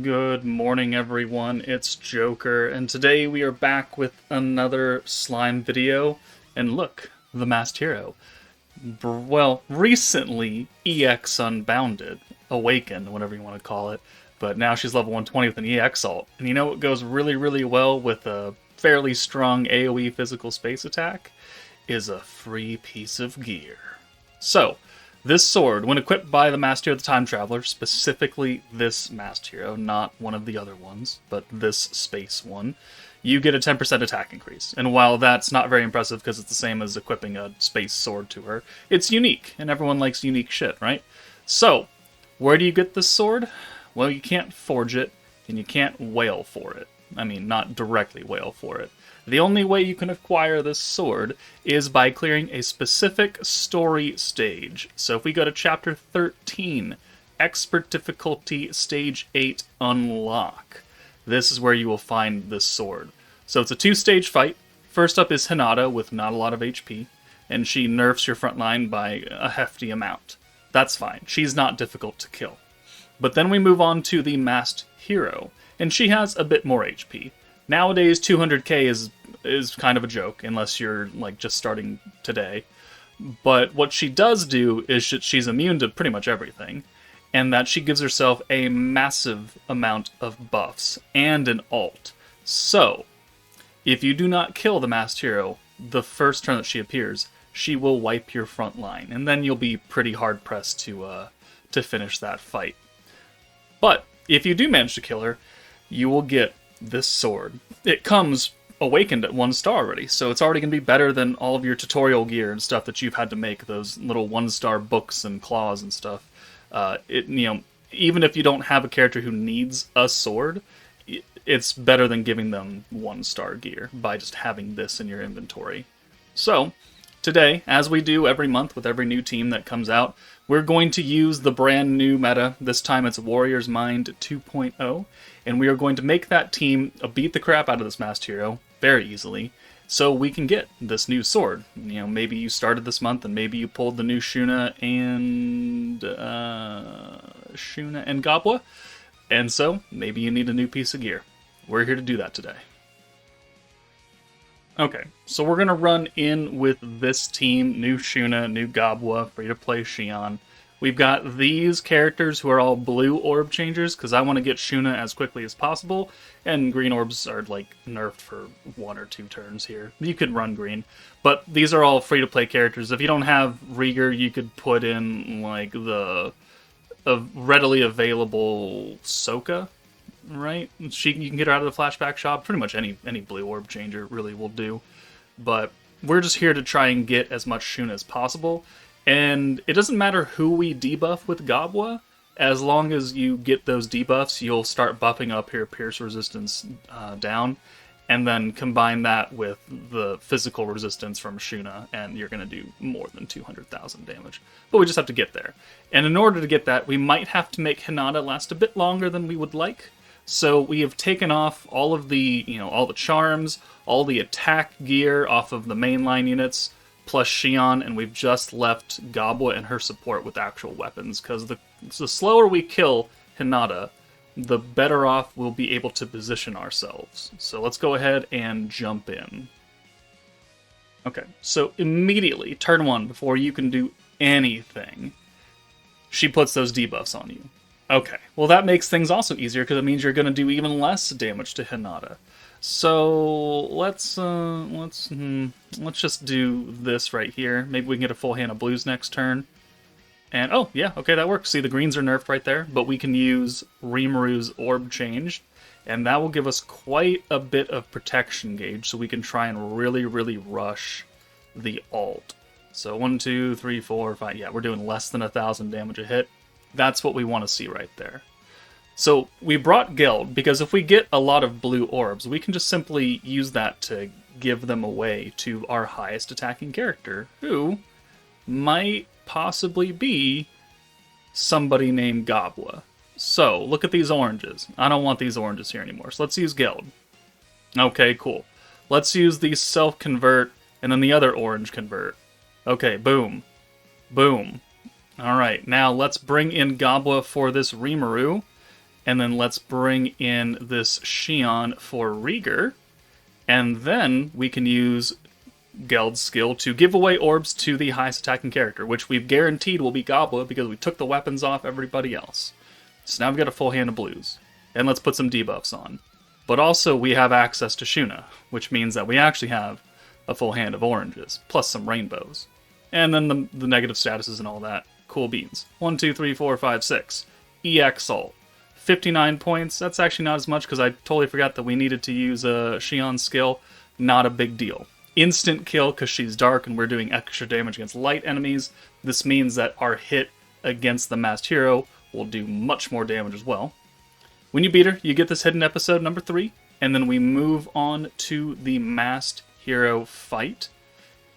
Good morning, everyone. It's Joker, and today we are back with another slime video. And look, the Masked Hero. Well, recently EX Unbounded, Awakened, whatever you want to call it, but now she's level 120 with an EX ult. And you know what goes really well with a fairly strong AoE physical space attack? Is a free piece of gear. So, this sword, when equipped by the Masked Hero the Time Traveler, specifically this Masked Hero, not one of the other ones, but this space one, you get a 10% attack increase. And while that's not very impressive because it's the same as equipping a space sword to her, it's unique, and everyone likes unique shit, right? So, where do you get this sword? Well, you can't forge it, and you can't whale for it. I mean, not directly whale for it. The only way you can acquire this sword is by clearing a specific story stage. So if we go to Chapter 13, Expert Difficulty Stage 8 Unlock, this is where you will find this sword. So it's a two-stage fight. First up is Hinata with not a lot of HP, and she nerfs your front line by a hefty amount. That's fine. She's not difficult to kill. But then we move on to the Masked Hero, and she has a bit more HP. Nowadays, 200k is kind of a joke, unless you're like just starting today. But what she does do is she's immune to pretty much everything, and that she gives herself a massive amount of buffs and an ult. So, if you do not kill the Masked Hero the first turn that she appears, she will wipe your front line, and then you'll be pretty hard pressed to finish that fight. But if you do manage to kill her, you will get this sword. It comes awakened at 1 star already, so it's already going to be better than all of your tutorial gear and stuff that you've had to make, those little 1-star books and claws and stuff. Even if you don't have a character who needs a sword, it's better than giving them 1-star gear by just having this in your inventory. So, today, as we do every month with every new team that comes out, we're going to use the brand new meta. This time it's Warrior's Mind 2.0, and we are going to make that team beat the crap out of this Masked Hero very easily, so we can get this new sword. You know, maybe you started this month and maybe you pulled the new Shuna and Gabwa, and so maybe you need a new piece of gear. We're here to do that today. Okay, so we're going to run in with this team, new Shuna, new Gabwa, free to play Xion. We've got these characters who are all blue orb changers, because I want to get Shuna as quickly as possible, and green orbs are like nerfed for 1 or 2 turns here. You could run green, but these are all free to play characters. If you don't have Rieger, you could put in like the readily available Sokka. Right? You can get her out of the flashback shop. Pretty much any blue orb changer really will do. But we're just here to try and get as much Shuna as possible. And it doesn't matter who we debuff with Gabwa. As long as you get those debuffs, you'll start buffing up your pierce resistance down. And then combine that with the physical resistance from Shuna, and you're going to do more than 200,000 damage. But we just have to get there. And in order to get that, we might have to make Hinata last a bit longer than we would like. So we have taken off all of the, all the charms, all the attack gear off of the mainline units, plus Xion, and we've just left Gabwa and her support with actual weapons, because the slower we kill Hinata, the better off we'll be able to position ourselves. So let's go ahead and jump in. Okay, so immediately, turn 1, before you can do anything, she puts those debuffs on you. Okay, well that makes things also easier because it means you're going to do even less damage to Hinata. So let's just do this right here. Maybe we can get a full hand of blues next turn. And oh yeah, okay, that works. See, the greens are nerfed right there, but we can use Rimaru's orb change, and that will give us quite a bit of protection gauge, so we can try and really rush the ult. So 1, 2, 3, 4, 5. Yeah, we're doing less than 1,000 damage a hit. That's what we want to see right there. So we brought Geld, because if we get a lot of blue orbs, we can just simply use that to give them away to our highest attacking character, who might possibly be somebody named Gabwa. So, look at these oranges. I don't want these oranges here anymore, so let's use Geld. Okay, cool. Let's use these self-convert, and then the other orange convert. Okay, boom. Boom. Alright, now let's bring in Gabwa for this Rimuru, And then let's bring in this Shion for Rieger. And then we can use Geld's skill to give away orbs to the highest attacking character, which we've guaranteed will be Goblet because we took the weapons off everybody else. So now we've got a full hand of blues. And let's put some debuffs on. But also we have access to Shuna, which means that we actually have a full hand of oranges, plus some rainbows. And then the negative statuses and all that. Cool beans. 1, 2, 3, 4, 5, 6. EX ult. 59 points. That's actually not as much because I totally forgot that we needed to use a Shion's skill. Not a big deal. Instant kill because she's dark and we're doing extra damage against light enemies. This means that our hit against the masked hero will do much more damage as well. When you beat her, you get this hidden episode number 3, and then we move on to the masked hero fight.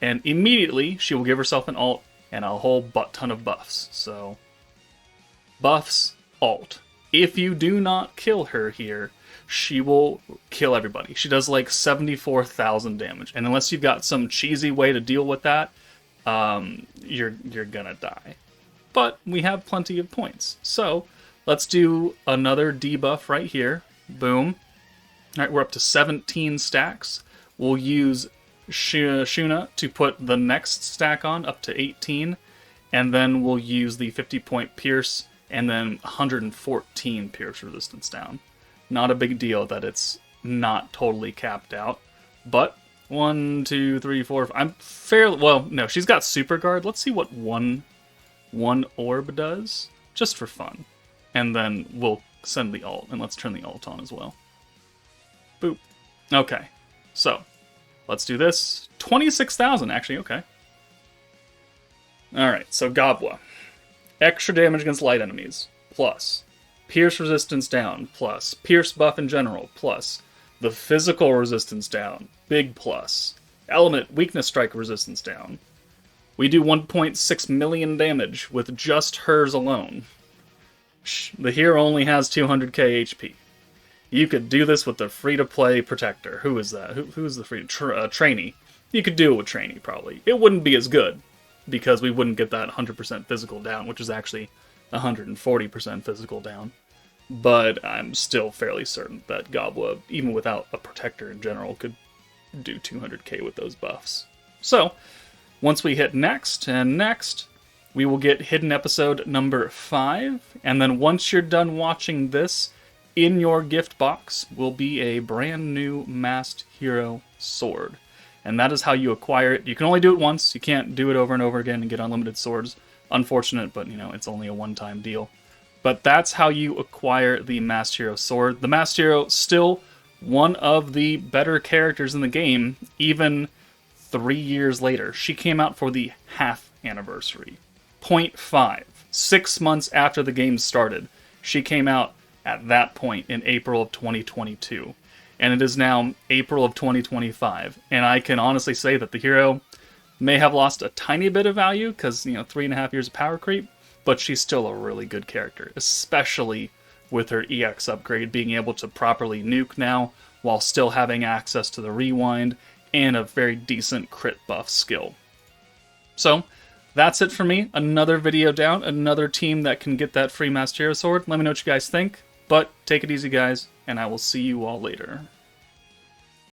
And immediately she will give herself an ult and a whole butt ton of buffs. So, buffs, ult. If you do not kill her here, she will kill everybody. She does like 74,000 damage. And unless you've got some cheesy way to deal with that, you're gonna die. But we have plenty of points. So, let's do another debuff right here. Boom. Alright, we're up to 17 stacks. We'll use Shuna to put the next stack on, up to 18. And then we'll use the 50-point Pierce, and then 114 Pierce resistance down. Not a big deal that it's not totally capped out. But 1, 2, 3, 4. I'm fairly well. No, she's got Super Guard. Let's see what one orb does, just for fun, and then we'll send the ult. And let's turn the ult on as well. Boop. Okay, so let's do this. 26,000 actually. Okay. All right. So Gobwa. Extra damage against light enemies, plus. Pierce resistance down, plus. Pierce buff in general, plus. The physical resistance down, big plus. Element weakness strike resistance down. We do 1.6 million damage with just hers alone. The hero only has 200k HP. You could do this with the free-to-play protector. Who is that? Who is the free trainee? You could do it with trainee, probably. It wouldn't be as good, because we wouldn't get that 100% physical down, which is actually 140% physical down. But I'm still fairly certain that Gobwa, even without a protector in general, could do 200k with those buffs. So, once we hit next and next, we will get hidden episode number 5. And then once you're done watching this, in your gift box will be a brand new masked hero sword. And that is how you acquire it. You can only do it once. You can't do it over and over again and get unlimited swords. Unfortunate, but it's only a one-time deal. But that's how you acquire the Masked Hero sword. The Masked Hero, still one of the better characters in the game, even 3 years later. She came out for the half anniversary. 0.5. 6 months after the game started. She came out at that point in April of 2022. And it is now April of 2025. And I can honestly say that the hero may have lost a tiny bit of value, because, 3.5 years of power creep, but she's still a really good character, especially with her EX upgrade, being able to properly nuke now, while still having access to the rewind, and a very decent crit buff skill. So, that's it for me. Another video down, another team that can get that free Masked Hero sword. Let me know what you guys think, but take it easy, guys, and I will see you all later.